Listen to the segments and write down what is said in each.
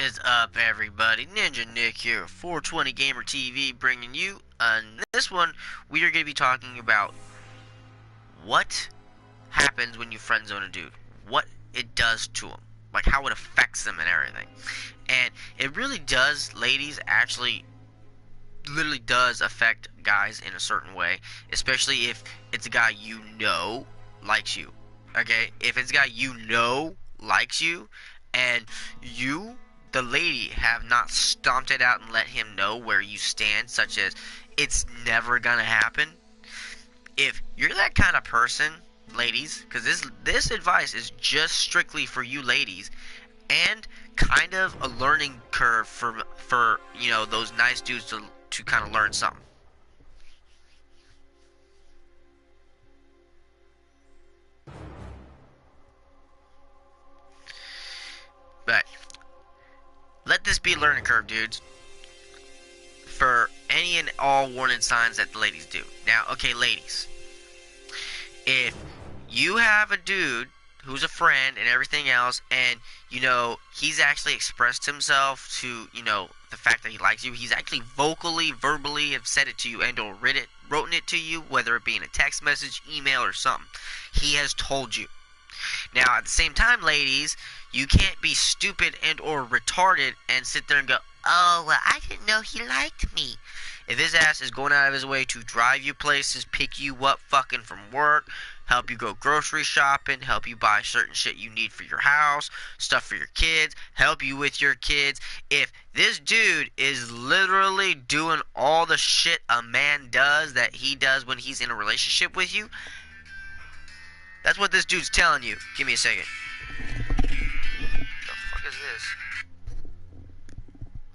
is up, everybody? Ninja Nick here, 420 Gamer TV, bringing you. On this one, we are going to be talking about what happens when you friend zone a dude, what it does to him, like how it affects them and everything. And it really does, ladies, actually, literally does affect guys in a certain way, especially if it's a guy you know likes you. Okay, if it's a guy you know likes you, and you, the lady, have not stomped it out and let him know where you stand, such as it's never gonna happen. If you're that kind of person, ladies, because this advice is just strictly for you ladies, and kind of a learning curve for those nice dudes to kind of learn something. But let this be a learning curve, dudes, for any and all warning signs that the ladies do. Now, okay, ladies, if you have a dude who's a friend and everything else, and he's actually expressed himself to the fact that he likes you, he's actually vocally, verbally have said it to you and or written it to you, whether it be in a text message, email, or something. He has told you. Now, at the same time, ladies, you can't be stupid and or retarded and sit there and go, oh, well, I didn't know he liked me. If his ass is going out of his way to drive you places, pick you up fucking from work, help you go grocery shopping, help you buy certain shit you need for your house, stuff for your kids, help you with your kids. If this dude is literally doing all the shit a man does that he does when he's in a relationship with you, that's what this dude's telling you. Give me a second. What the fuck is this?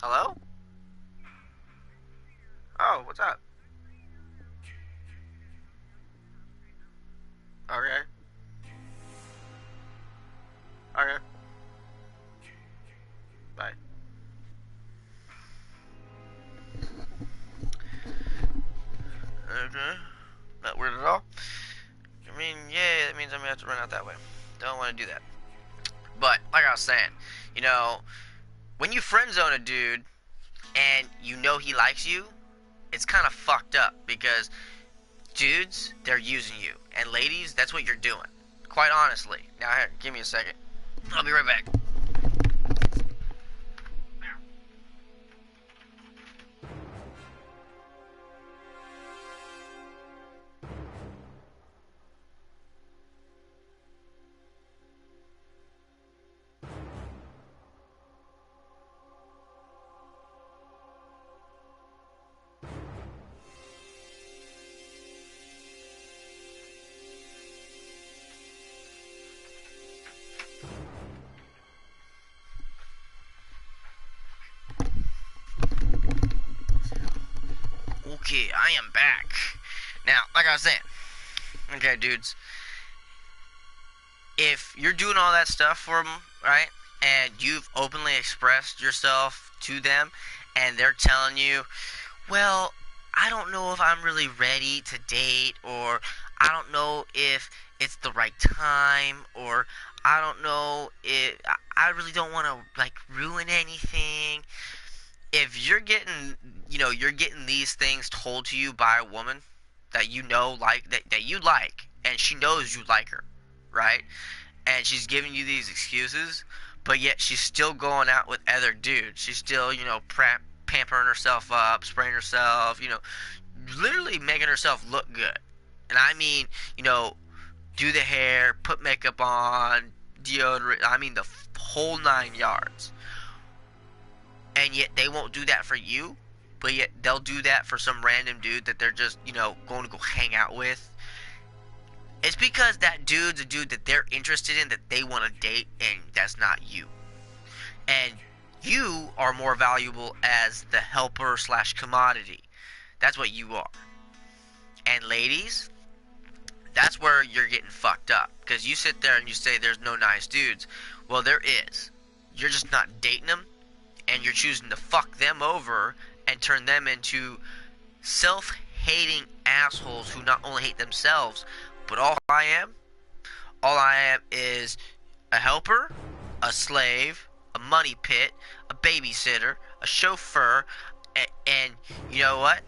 Hello? Oh, what's up? Okay. Okay. Bye. Okay. Not weird at all. I mean, yeah, that means I'm gonna have to run out that way. Don't want to do that. But, like I was saying, when you friend zone a dude and you know he likes you, it's kind of fucked up because dudes, they're using you. And ladies, that's what you're doing. Quite honestly. Now, here, give me a second. I'll be right back. Okay, I am back. Now, like I was saying, okay, dudes, if you're doing all that stuff for them, right, and you've openly expressed yourself to them, and they're telling you, well, I don't know if I'm really ready to date, or I don't know if it's the right time, or I don't know if I really don't want to like ruin anything. If you're getting these things told to you by a woman that that you like, and she knows you like her, right? And she's giving you these excuses, but yet she's still going out with other dudes. She's still, pampering herself up, spraying herself, literally making herself look good. And I mean, do the hair, put makeup on, deodorant, I mean the whole 9 yards. And yet they won't do that for you, but yet they'll do that for some random dude that they're just, going to go hang out with. It's because that dude's a dude that they're interested in, that they want to date, and that's not you. And you are more valuable as the helper slash commodity. That's what you are. And ladies, that's where you're getting fucked up. Because you sit there and you say there's no nice dudes. Well, there is. You're just not dating them, and you're choosing to fuck them over and turn them into self-hating assholes who not only hate themselves, but all I am is a helper, a slave, a money pit, a babysitter, a chauffeur, and you know what?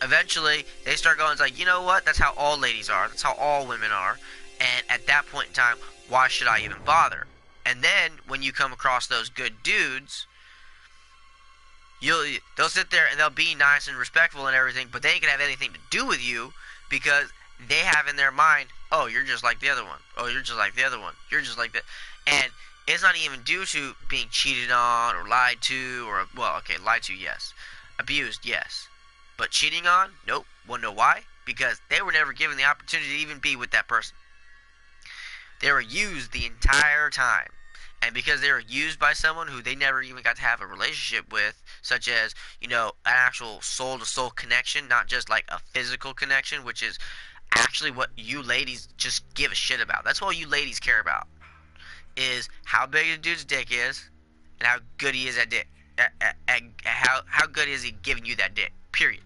Eventually, they start going, it's like, you know what? That's how all ladies are. That's how all women are. And at that point in time, why should I even bother? And then, when you come across those good dudes, they'll sit there and they'll be nice and respectful and everything, but they ain't gonna have anything to do with you because they have in their mind, oh, you're just like the other one. Oh, you're just like the other one. You're just like that. And it's not even due to being cheated on or lied to or, well, okay, lied to, yes. Abused, yes. But cheating on? Nope. Wanna know why? Because they were never given the opportunity to even be with that person. They were used the entire time. And because they were used by someone who they never even got to have a relationship with, such as, an actual soul-to-soul connection, not just like a physical connection, which is actually what you ladies just give a shit about. That's all you ladies care about, is how big the dude's dick is and how good he is at dick. How good is he giving you that dick, period.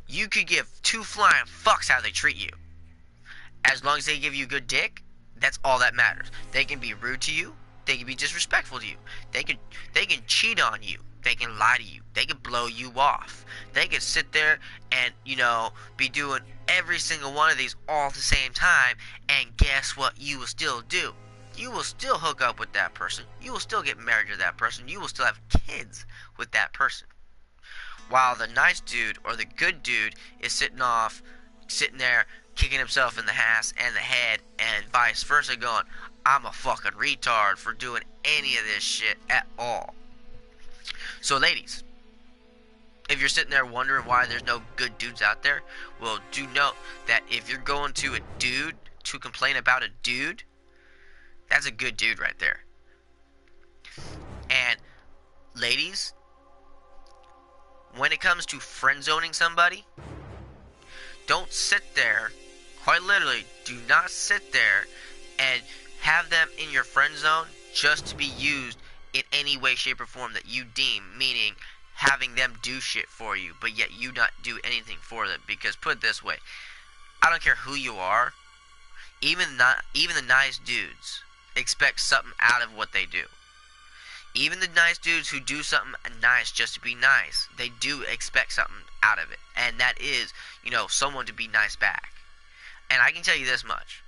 You could give two flying fucks how they treat you. As long as they give you good dick, that's all that matters. They can be rude to you. They can be disrespectful to you. They can cheat on you. They can lie to you. They can blow you off. They can sit there and, be doing every single one of these all at the same time. And guess what you will still do? You will still hook up with that person. You will still get married to that person. You will still have kids with that person. While the nice dude or the good dude is sitting there kicking himself in the ass and the head and vice versa, going, I'm a fucking retard for doing any of this shit at all. So ladies, if you're sitting there wondering why there's no good dudes out there, well, do note that if you're going to a dude to complain about a dude, that's a good dude right there. And ladies, when it comes to friend zoning somebody, don't sit there, quite literally, do not sit there and have them in your friend zone just to be used in any way, shape, or form that you deem, meaning having them do shit for you, but yet you not do anything for them. Because put it this way, I don't care who you are, even the nice dudes expect something out of what they do. Even the nice dudes who do something nice just to be nice, they do expect something out of it. And that is, someone to be nice back. And I can tell you this much.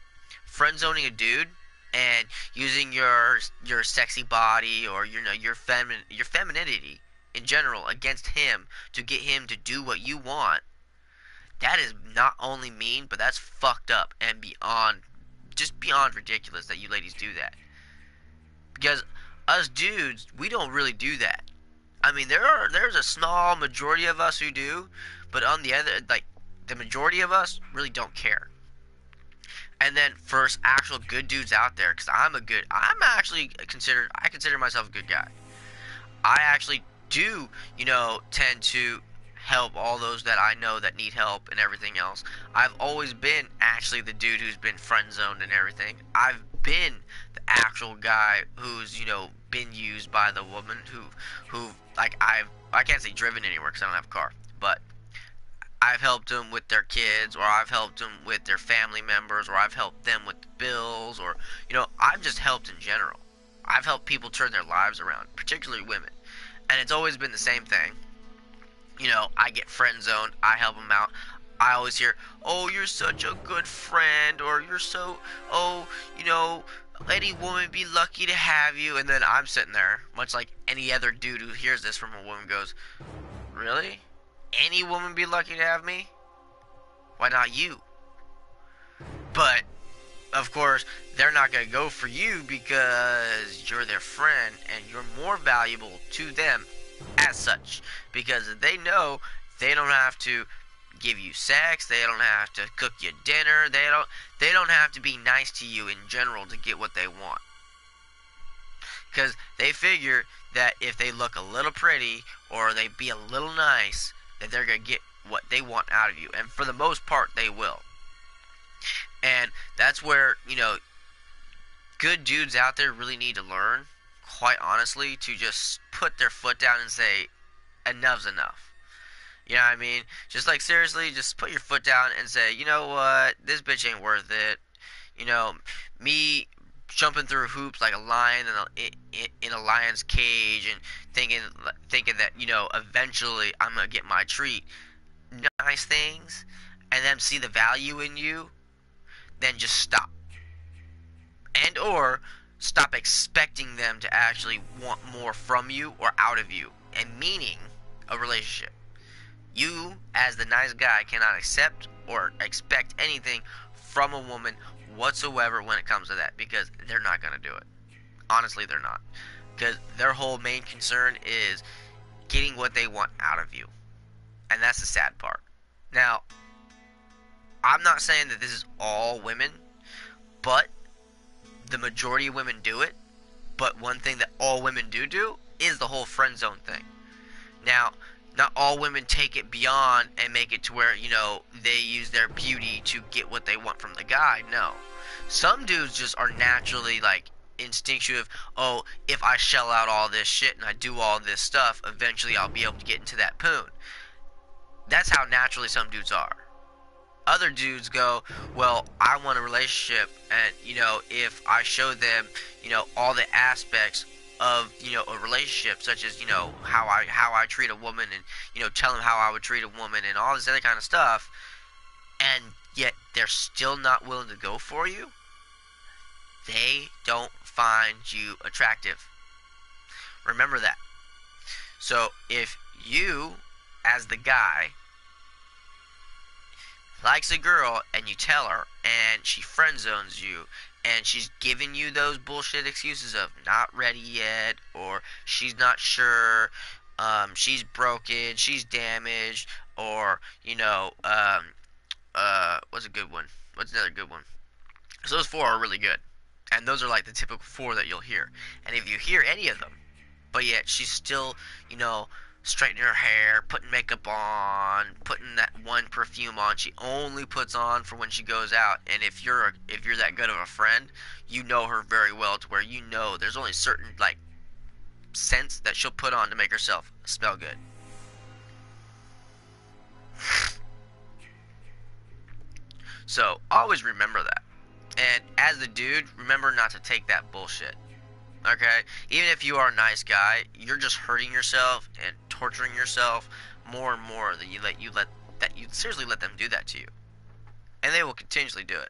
Friend zoning a dude and using your sexy body or your femininity in general against him to get him to do what you want, that is not only mean, but that's fucked up and beyond ridiculous that you ladies do that. Because us dudes, we don't really do that. I mean, there's a small majority of us who do, but on the other, the majority of us really don't care. And then for actual good dudes out there, because I consider myself a good guy. I actually do, tend to help all those that I know that need help and everything else. I've always been actually the dude who's been friend zoned and everything. I've been the actual guy who's, been used by the woman who I can't say driven anywhere because I don't have a car, but I've helped them with their kids, or I've helped them with their family members, or I've helped them with the bills, or, I've just helped in general. I've helped people turn their lives around, particularly women. And it's always been the same thing. I get friend zoned, I help them out. I always hear, oh, you're such a good friend, or you're so, any woman be lucky to have you. And then I'm sitting there, much like any other dude who hears this from a woman goes, really? Any woman be lucky to have me? Why not you? But, of course, they're not going to go for you because you're their friend and you're more valuable to them as such. Because they know they don't have to give you sex, they don't have to cook you dinner, they don't have to be nice to you in general to get what they want. Because they figure that if they look a little pretty or they be a little nice, that they're going to get what they want out of you. And for the most part, they will. And that's where, good dudes out there really need to learn, quite honestly, to just put their foot down and say, enough's enough. You know what I mean? Just seriously, just put your foot down and say, you know what, this bitch ain't worth it. Me jumping through hoops like a lion in a lion's cage, and thinking that, you know, eventually I'm gonna get my treat. Nice things, and them see the value in you, then just stop. And or stop expecting them to actually want more from you or out of you, and meaning a relationship. You, as the nice guy, cannot accept or expect anything from a woman whatsoever when it comes to that, because they're not going to do it. Honestly, they're not. Because their whole main concern is getting what they want out of you. And that's the sad part. Now, I'm not saying that this is all women, but the majority of women do it. But one thing that all women do is the whole friend zone thing. Now, not all women take it beyond and make it to where, you know, they use their beauty to get what they want from the guy. No. Some dudes just are naturally, like, instinctual. Oh, if I shell out all this shit and I do all this stuff, eventually I'll be able to get into that poon. That's how naturally some dudes are. Other dudes go, well, I want a relationship, and, you know, if I show them, you know, all the aspects of, you know, a relationship, such as, you know, how I treat a woman, and, you know, tell them how I would treat a woman and all this other kind of stuff, and yet they're still not willing to go for you, they don't find you attractive. Remember that. So if you, as the guy, likes a girl and you tell her and she friend zones you and she's giving you those bullshit excuses of not ready yet, or she's not sure, she's broken, she's damaged, or, you know, what's a good one? What's another good one? So those four are really good. And those are like the typical four that you'll hear. And if you hear any of them, but yet she's still, you know, straightening her hair, putting makeup on, putting that one perfume on she only puts on for when she goes out, and if you're that good of a friend, you know her very well to where you know there's only certain, like, scents that she'll put on to make herself smell good. So always remember that. And as the dude, remember not to take that bullshit. Okay? Even if you are a nice guy, you're just hurting yourself and torturing yourself more and more that you seriously let them do that to you. And they will continuously do it.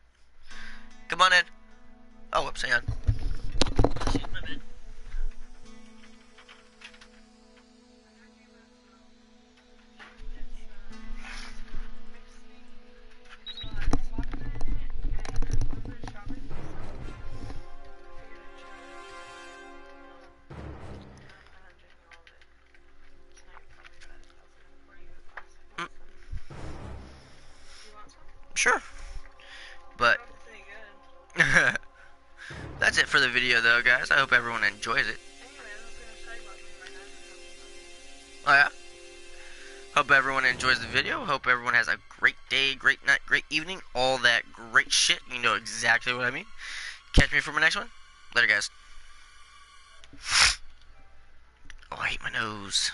Come on in. Oh, whoops, hang on. Excuse my bad. Sure. But that's it for the video, though, guys. I hope everyone enjoys it. Oh, yeah? Hope everyone enjoys the video. Hope everyone has a great day, great night, great evening. All that great shit. You know exactly what I mean. Catch me for my next one. Later, guys. Oh, I hate my nose.